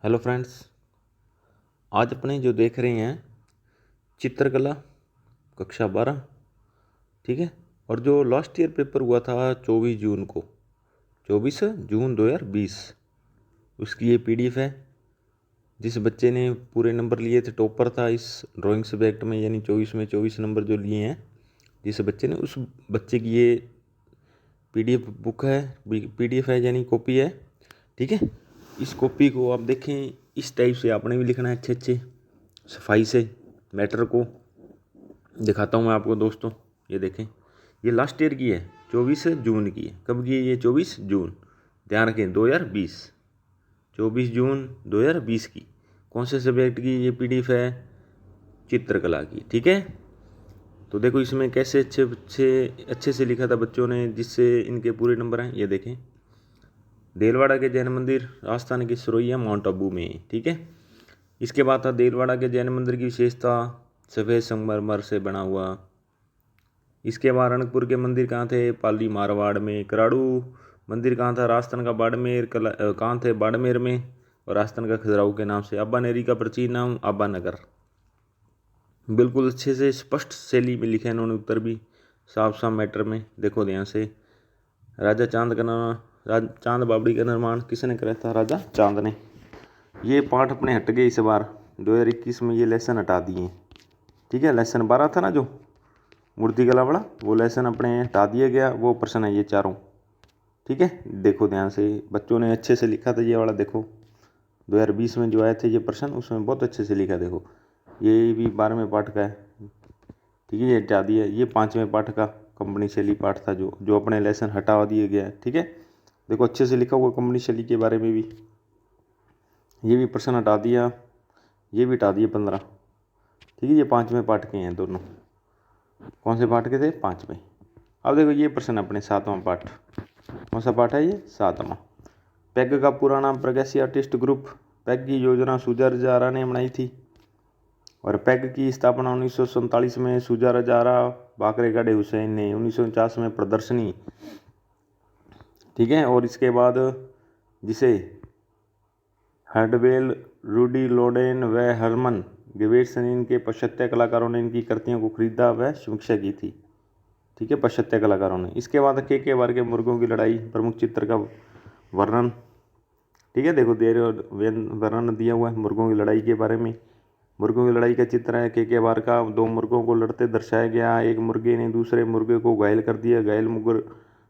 Hello friends, आज अपने जो देख रहे हैं चित्रकला कक्षा 12, ठीक है। और जो लास्ट ईयर पेपर हुआ था 24 जून को, 24 जून 2020, उसकी ये पीडीएफ है। जिस बच्चे ने पूरे नंबर लिए थे, टॉपर था इस ड्राइंग सब्जेक्ट में, यानी 24 में 24 नंबर जो लिए हैं जिस बच्चे ने, उस बच्चे की ये पीडीएफ बुक है, पीडीएफ है यानी कॉपी है, ठीक है। इस कॉपी को आप देखें, इस टाइप से आपने भी लिखना है अच्छे अच्छे सफाई से। मैटर को दिखाता हूँ मैं आपको दोस्तों, ये देखें, ये लास्ट ईयर की है, 24 जून की है। कब की है ये? 24 जून, ध्यान रखें, 2020, 24 जून 2020 की। कौन से सब्जेक्ट की ये पीडीएफ है? चित्रकला की, ठीक है। तो देखो इसमें कैसे अच्छे से लिखा था बच्चों ने, जिससे इनके पूरे नंबर हैं। ये देखें, देलवाड़ा के जैन मंदिर राजस्थान के सरोइया माउंट आबू में, ठीक है। इसके बाद था देलवाड़ा के जैन मंदिर की विशेषता, सफ़ेद संगमरमर से बना हुआ। इसके बाद रणकपुर के मंदिर कहाँ थे? पाली मारवाड़ में। कराड़ू मंदिर कहाँ था? राजस्थान का बाड़मेर। कहाँ थे? बाड़मेर में। और राजस्थान का खजुराहो के नाम से। अब्बा नेरी का प्राचीन नाम अब्बा नगर। बिल्कुल अच्छे से स्पष्ट शैली में लिखा है इन्होंने उत्तर भी, साफ साफ मैटर में। देखो ध्यान से, राजा चांद का चांद बावड़ी का निर्माण किसने कराया था? राजा चांद ने। ये पाठ अपने हट गए इस बार 2021 में, ये लेसन हटा दिए, ठीक है। लेसन 12 था ना जो मूर्तिकला वाला, वो लेसन अपने हटा दिया गया। वो प्रश्न है ये चारों, ठीक है। देखो ध्यान से, बच्चों ने अच्छे से लिखा था ये वाला। देखो 2020 में जो आए थे ये प्रश्न, उसमें बहुत अच्छे से लिखा। देखो ये भी 12वें पाठ का है, ठीक है। ये हटा दिया। ये 5वें पाठ का कंपनी शैली पाठ था, जो अपने लेसन हटा दिया गया है, ठीक है। देखो अच्छे से लिखा हुआ कंपनी शैली के बारे में भी। ये भी प्रश्न हटा दिया, ये भी हटा दिए 15, ठीक है। ये 5वें पाठ के हैं दोनों। कौन से पाठ के थे? 5वें। अब देखो ये प्रश्न अपने 7वां पाठ। कौन सा पाठ है ये? 7वां। पैग का पूरा नाम प्रगति आर्टिस्ट ग्रुप। पैग की योजना सूजा रजारा ने बनाई थी, और पैग की स्थापना 1947 में सूजा रजारा बाकरे गढ़े हुसैन ने, 1949 में प्रदर्शनी, ठीक है। और इसके बाद जिसे हर्डवेल, रूडी लोडेन व हरमन गिवेर्सन के पाश्चात्य कलाकारों ने इनकी कृतियों को खरीदा व समीक्षा की थी, ठीक है, पाश्चात्य कलाकारों ने। इसके बाद के बार के मुर्गों की लड़ाई, प्रमुख चित्र का वर्णन, ठीक है। देखो देर वर्णन दिया हुआ है मुर्गों की लड़ाई के बारे में। मुर्गों की लड़ाई का चित्र है के बार का। 2 मुर्गों को लड़ते दर्शाया गया। एक मुर्गे ने दूसरे मुर्गे को घायल कर दिया।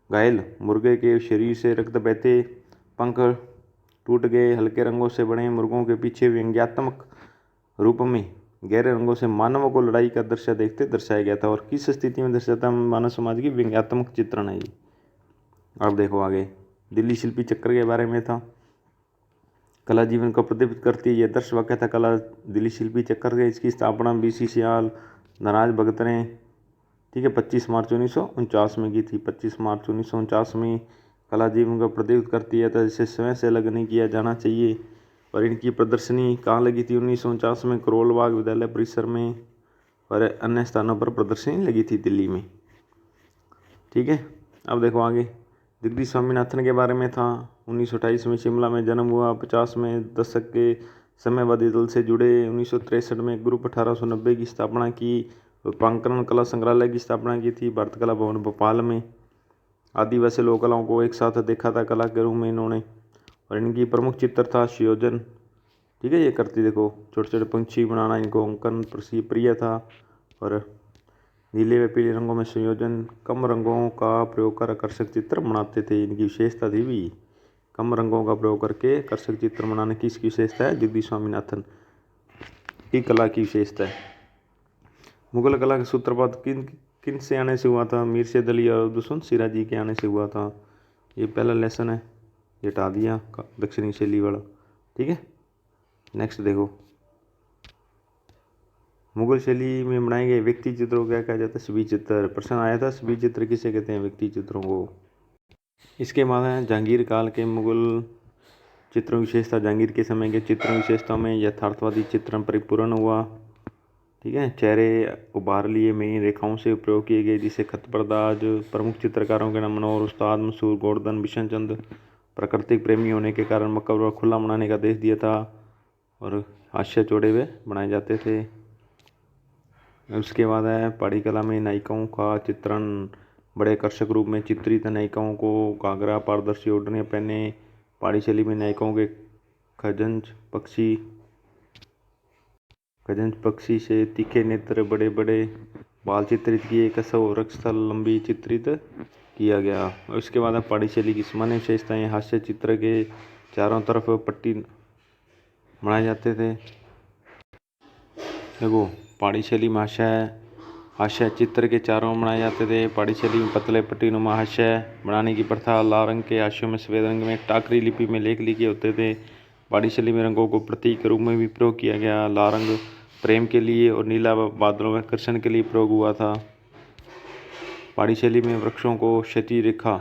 घायल मुर्गे के शरीर से रक्त बहते, पंख टूट गए। हल्के रंगों से बने मुर्गों के पीछे व्यंग्यात्मक रूप में गहरे रंगों से मानवों को लड़ाई का दृश्य देखते दर्शाया गया था। और किस स्थिति में दर्शाता? मानव समाज की व्यंग्यात्मक चित्रण है ये। अब देखो आगे, दिल्ली शिल्पी चक्र के बारे में था। कला जीवन को प्रदीप्त करती है, यह दर्श वाक्य था कला दिल्ली शिल्पी चक्र है। इसकी स्थापना बीसी सियाल धनराज भगत ने, ठीक है, 25 मार्च 1949 में की थी। 25 मार्च 1949 में कला जीवन को प्रदीप्त करती है, तो इसे स्वयं से अलग नहीं किया जाना चाहिए। और इनकी प्रदर्शनी कहाँ लगी थी? 1949 में करोल बाग विद्यालय परिसर में, और अन्य स्थानों पर प्रदर्शनी लगी थी दिल्ली में, ठीक है। अब देखो आगे, जगदीश स्वामीनाथन के बारे में था। 1928 में शिमला में जन्म हुआ। 50 में दशक के समयवादी दल से जुड़े। 1963 में ग्रुप 1890 की स्थापना की। रूपांकन कला संग्रहालय की स्थापना की थी भारत कला भवन भोपाल में। आदिवासी लोक कलाओं को एक साथ देखा था कला के रूप में इन्होंने। और इनकी प्रमुख चित्र था संयोजन, ठीक है। ये करती, देखो छोटे छोटे पंछी बनाना इनको अंकन प्रिय था। और नीले व पीले रंगों में संयोजन, कम रंगों का प्रयोग कर आकर्षक चित्र बनाते थे। इनकी विशेषता थी भी, कम रंगों का प्रयोग करके आकर्षक चित्र बनाने की इसकी विशेषता है। जगदीश स्वामीनाथन की कला की विशेषता है। मुगल कला का सूत्रपात किन किन से आने से हुआ था? मीर सैयद अली और दुष्मंत सिराजी के आने से हुआ था। ये पहला लेसन है, ये हटा दिया दक्षिणी शैली वाला, ठीक है। नेक्स्ट देखो, मुगल शैली में बनाए गए व्यक्ति चित्रों को क्या कहा जाता है? छवि चित्र। प्रश्न आया था, छवि चित्र किसे कहते हैं? व्यक्ति चित्रों को। इसके बाद है जहांगीर काल के मुगल चित्रों की विशेषता। जहांगीर के समय के चित्रों की विशेषता में यथार्थवादी चित्रण परिपूर्ण हुआ, ठीक है। चेहरे उभार लिए महीन रेखाओं से प्रयोग किए गए, जिसे खतपर्दाज। प्रमुख चित्रकारों के नाम मनोहर, उस्ताद मंसूर, गोवर्धन, बिशन चंद। प्राकृतिक प्रेमी होने के कारण मकबरा खुला बनाने का आदेश दिया था। और हास्य जोड़े हुए बनाए जाते थे। उसके बाद है पहाड़ी कला में नायिकाओं का चित्रण। बड़े आकर्षक रूप में चित्रित नायिकाओं को घाघरा पारदर्शी ओढ़ने पहने। पहाड़ी शैली में नायिकाओं के खजंज पक्षी से तीखे नेत्र, बड़े बड़े बाल चित्रित किए। कसव वृक्षस्थल लंबी चित्रित किया गया। उसके बाद पहाड़ी शैली की सामान्य विशेषताएं। हास्य चित्र के चारों तरफ पट्टी बनाए जाते थे। देखो पहाड़ी शैली में हास्य चित्र के चारों बनाए जाते थे। पहाड़ी शैली में पतले पट्टी नुमा हास्य बनाने की प्रथा। लाल रंग के हास्यों में सफेद रंग में टाकरी लिपि में लेख लिखे होते थे। पहाड़ी शैली में रंगों को प्रतीक के रूप में भी प्रयोग किया गया। लाल रंग प्रेम के लिए और नीला बादलों में आकर्षण के लिए प्रयोग हुआ था। पहाड़ी शैली में वृक्षों को क्षैतिज रेखा,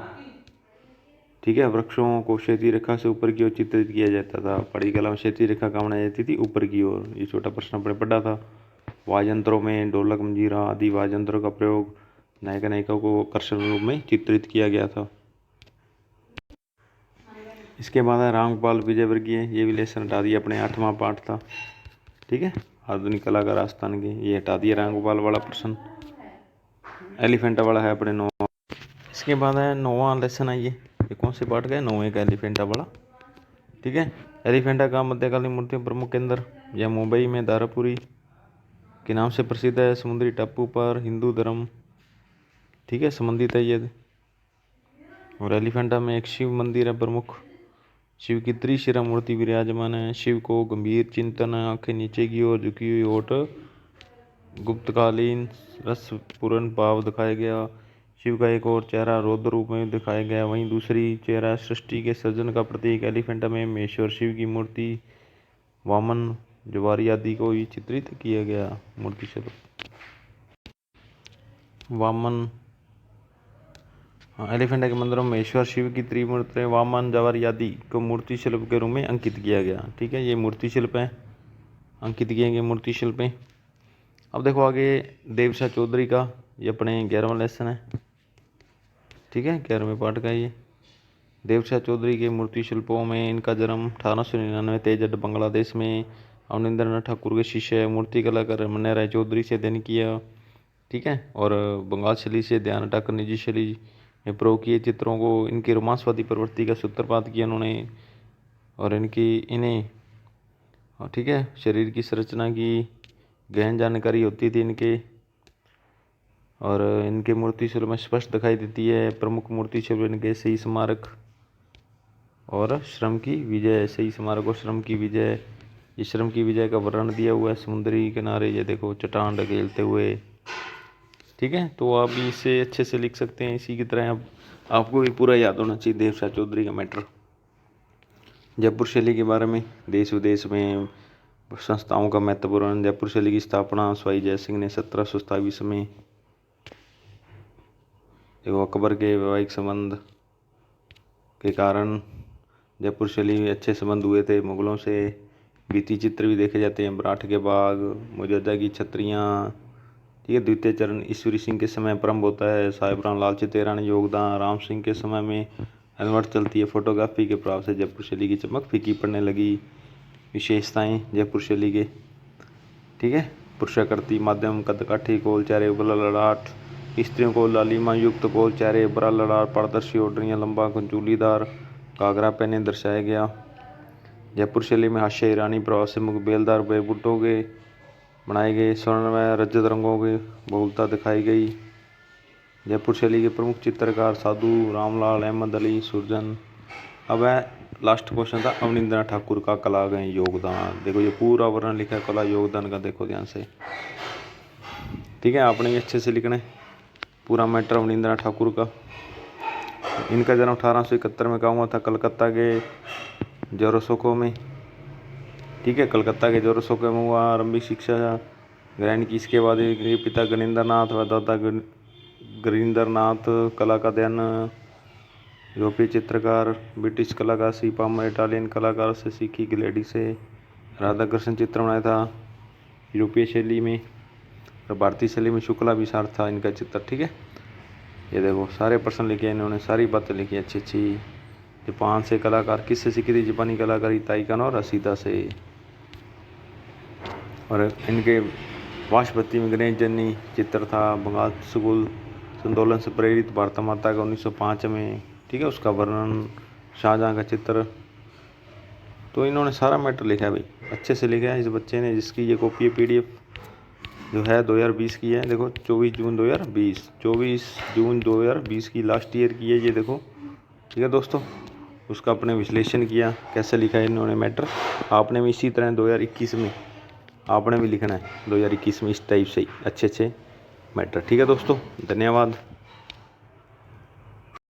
ठीक है, वृक्षों को क्षैतिज रेखा से ऊपर की ओर चित्रित किया जाता था। पहाड़ी कला में क्षैतिज रेखा कहाँ बनाई जाती थी? ऊपर की ओर। ये छोटा प्रश्न आपने पढ़ा था। वाद्य यंत्रों में ढोलक, मंजीरा आदि वाद्य यंत्रों का प्रयोग नायक नायिका को आकर्षण रूप में चित्रित किया गया था। इसके बाद है रामगोपाल विजयवर्गीय। ये भी लेसन हटा दिया अपने, 8वां पाठ था, ठीक है। आधुनिक कला का राजस्थान के, ये हटा दिया रामगोपाल वाला प्रश्न। एलिफेंटा वाला है अपने 9। इसके बाद है 9वां लेसन है। ये कौन से पाठ का है? 9वें का एलिफेंटा वाला, ठीक है। एलिफेंटा का मध्यकालीन मूर्तियों प्रमुख केंद्र यह मुंबई में दारापुरी के नाम से प्रसिद्ध है। समुद्री टापू पर हिंदू धर्म, ठीक है, संबंधित है ये। और एलिफेंटा में एक शिव मंदिर है प्रमुख। शिव की त्रिशिरा मूर्ति विराजमान है। शिव को गंभीर चिंतन, आंखें नीचे की ओर झुकी हुई ओट, गुप्तकालीन रसपूर्ण भाव दिखाया गया। शिव का एक और चेहरा रौद्र रूप में दिखाया गया, वहीं दूसरी चेहरा सृष्टि के सृजन का प्रतीक। एलिफेंटा में महेश्वर शिव की मूर्ति, वामन, जवारी आदि को भी चित्रित किया गया। मूर्ति शिल्प वामन, एलिफेंटा के मंदिरों में महेश्वर शिव की त्रिमूर्ति, वामन, जवारी आदि को मूर्ति शिल्प के रूप में अंकित किया गया, ठीक है। ये मूर्ति शिल्प है, अंकित किए गए मूर्ति शिल्प हैं। अब देखो आगे देवशा चौधरी का, ये अपने 11वां लेसन है, ठीक है, 11वें पाठ का। ये देवशा चौधरी के मूर्ति शिल्पों में इनका जन्म 1899 तेजड बांग्लादेश में अवनिंद्रनाथ ठाकुर के शिष्य मूर्ति कलाकार मन्ना राय चौधरी से अध्ययन किया, ठीक है। और बंगाल शैली से ध्यान हटाकर निजी शैली में प्रयोग किए चित्रों को। इनकी रोमांसवादी प्रवृत्ति का सूत्रपात किया उन्होंने। और इन्हें, ठीक है, शरीर की संरचना की गहन जानकारी होती थी इनके। और इनके मूर्ति शिल्प में स्पष्ट दिखाई देती है। प्रमुख मूर्ति शिल्प इनके सही स्मारक और श्रम की विजय। सही स्मारक और श्रम की विजय। ये श्रम की विजय का वर्णन दिया हुआ है समुद्री किनारे, ये देखो चट्टान ढकेलते हुए, ठीक है। तो आप भी इसे अच्छे से लिख सकते हैं। इसी की तरह अब आपको भी पूरा याद होना चाहिए देवशा चौधरी का मैटर। जयपुर शैली के बारे में, देश विदेश में संस्थाओं का महत्वपूर्ण। जयपुर शैली की स्थापना स्वाई जय सिंह ने 1727 में। देखो अकबर के वैवाहिक संबंध के कारण जयपुर शैली में अच्छे संबंध हुए थे मुगलों से। भित्ति चित्र भी देखे जाते हैं। मराठ के बाग, मुजद्दा की छतरियाँ, ठीक है। द्वितीय चरण ईश्वरी सिंह के समय प्रारंभ होता है। साहेबराम लाल चितेरा ने योगदान। राम सिंह के समय में अनवरत चलती है। फोटोग्राफी के प्रभाव से जयपुर शैली की चमक फीकी पड़ने लगी। विशेषताएं जयपुर शैली के, ठीक है। पुरुषाकृति मध्यम कद, काठी, गोल चेहरे, उबला ललाट। स्त्रियों को लालिमा युक्त गोल चेहरे, बड़ा ललाट, पारदर्शी ओढ़नियाँ, लंबा घुंचूलीदार घाघरा पहने दर्शाया गया। जयपुर शैली में हास्य ईरानी प्रभाव से मुख बेलदार बेबुटों के बनाए गए। स्वर्ण व रजत रंगों की बहुलता दिखाई गई। जयपुर शैली के प्रमुख चित्रकार साधु रामलाल, अहमद अली, सुरजन। अब है लास्ट क्वेश्चन था अवनिंद्रनाथ ठाकुर का कला में योगदान। देखो ये पूरा वर्णन लिखा है कला योगदान का, देखो ध्यान से, ठीक है। आपने ये अच्छे से लिखना है पूरा मैटर अवनिंद्रनाथ ठाकुर का। इनका जन्म 1871 में कहाँ हुआ था? कलकत्ता के जोरोसोको में, ठीक है। कलकत्ता के जोरोसोको में हुआ। आरंभिक शिक्षा ग्रहण की। इसके बाद इनके पिता गणेंद्रनाथ व दादा गरींद्रनाथ कला का अध्ययन यूरोपीय चित्रकार, ब्रिटिश कलाकार सी पामर, इटालियन कलाकार से सीखी। ग्लेडी से राधाकृष्ण चित्र बनाया था यूरोपीय शैली में। और भारतीय शैली में शुक्ला विशार था इनका चित्र, ठीक है। ये देखो सारे प्रश्न लिखे इन्होंने, सारी बातें लिखी अच्छी अच्छी। जापान से कलाकार किससे सीखी थी? जापानी कलाकारी ताइकानो और रसीदा से। और इनके वाशपति में गणेश जन्नी चित्र था, बंगाल स्कूल आंदोलन से प्रेरित भारत माता का 1905 में, ठीक है, उसका वर्णन, शाहजहाँ का चित्र। तो इन्होंने सारा मैटर लिखा है भाई, अच्छे से लिखा है इस बच्चे ने, जिसकी ये कॉपी है PDF जो है 2020 की है। देखो 24 जून 2020 की लास्ट ईयर की है ये, देखो, ठीक है दोस्तों। उसका अपने विश्लेषण किया, कैसे लिखा है इन्होंने मैटर। आपने भी इसी तरह 2021 में आपने भी लिखना है, 2021 में इस टाइप से ही अच्छे मैटर, ठीक है दोस्तों। धन्यवाद।